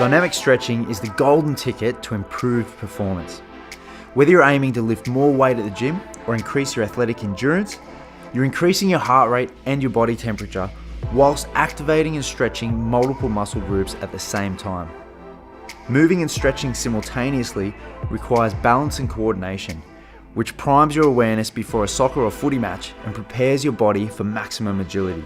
Dynamic stretching is the golden ticket to improved performance. Whether you're aiming to lift more weight at the gym or increase your athletic endurance, you're increasing your heart rate and your body temperature whilst activating and stretching multiple muscle groups at the same time. Moving and stretching simultaneously requires balance and coordination, which primes your awareness before a soccer or footy match and prepares your body for maximum agility.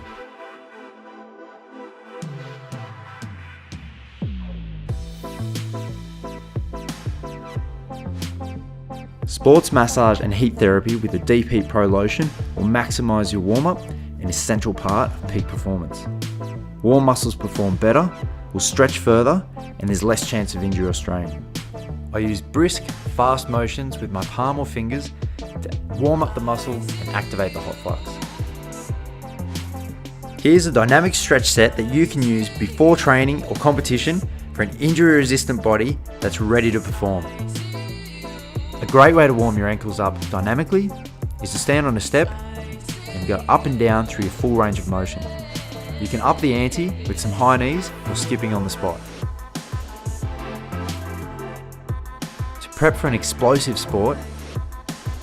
Sports massage and heat therapy with the Deep Heat Pro lotion will maximise your warm-up, an essential part of peak performance. Warm muscles perform better, will stretch further, and there's less chance of injury or strain. I use brisk, fast motions with my palm or fingers to warm up the muscles and activate the hot flux. Here's a dynamic stretch set that you can use before training or competition for an injury-resistant body that's ready to perform. A great way to warm your ankles up dynamically is to stand on a step and go up and down through your full range of motion. You can up the ante with some high knees or skipping on the spot. To prep for an explosive sport,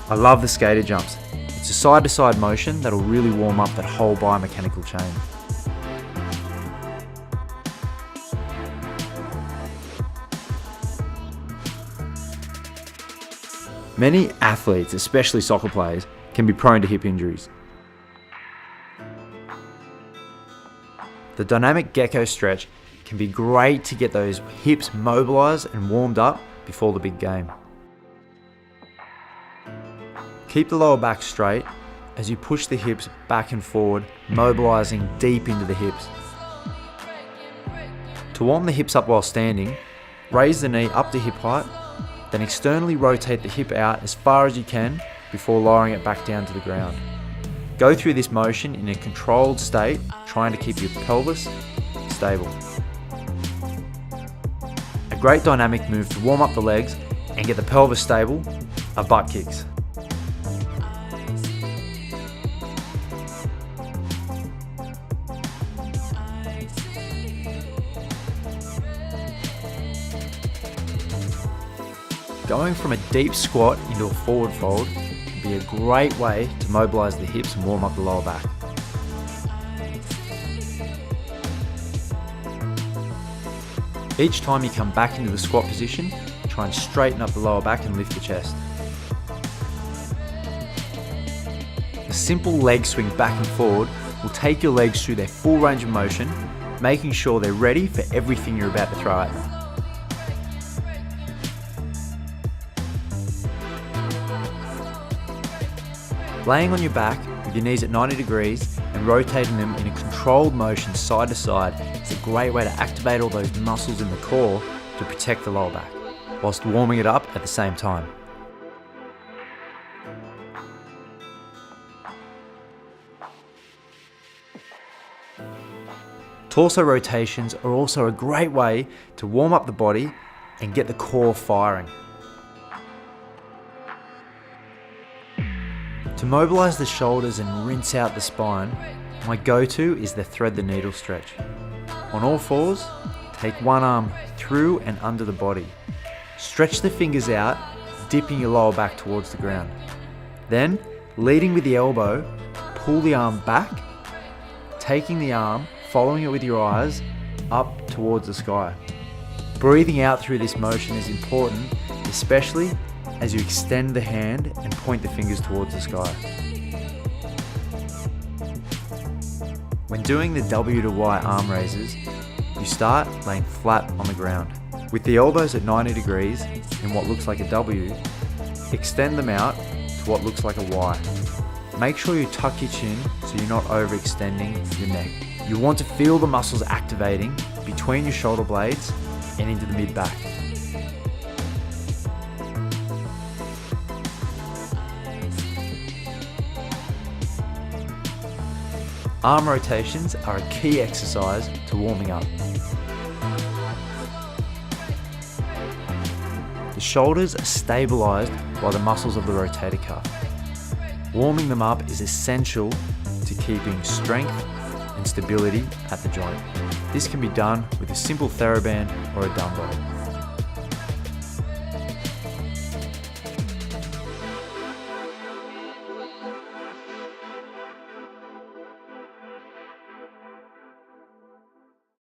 I love the skater jumps. It's a side-to-side motion that'll really warm up that whole biomechanical chain. Many athletes, especially soccer players, can be prone to hip injuries. The dynamic gecko stretch can be great to get those hips mobilised and warmed up before the big game. Keep the lower back straight as you push the hips back and forward, mobilising deep into the hips. To warm the hips up while standing, raise the knee up to hip height, then externally rotate the hip out as far as you can before lowering it back down to the ground. Go through this motion in a controlled state, trying to keep your pelvis stable. A great dynamic move to warm up the legs and get the pelvis stable are butt kicks. Going from a deep squat into a forward fold can be a great way to mobilise the hips and warm up the lower back. Each time you come back into the squat position, try and straighten up the lower back and lift the chest. A simple leg swing back and forward will take your legs through their full range of motion, making sure they're ready for everything you're about to throw at them. Laying on your back with your knees at 90 degrees and rotating them in a controlled motion side to side is a great way to activate all those muscles in the core to protect the lower back, whilst warming it up at the same time. Torso rotations are also a great way to warm up the body and get the core firing. To mobilise the shoulders and rinse out the spine, my go-to is the thread the needle stretch. On all fours, take one arm through and under the body. Stretch the fingers out, dipping your lower back towards the ground. Then, leading with the elbow, pull the arm back, taking the arm, following it with your eyes, up towards the sky. Breathing out through this motion is important, especially as you extend the hand and point the fingers towards the sky. When doing the W to Y arm raises, you start laying flat on the ground. With the elbows at 90 degrees in what looks like a W, extend them out to what looks like a Y. Make sure you tuck your chin so you're not overextending your neck. You want to feel the muscles activating between your shoulder blades and into the mid-back. Arm rotations are a key exercise to warming up. The shoulders are stabilised by the muscles of the rotator cuff. Warming them up is essential to keeping strength and and stability at the joint. This can be done with a simple TheraBand or a dumbbell.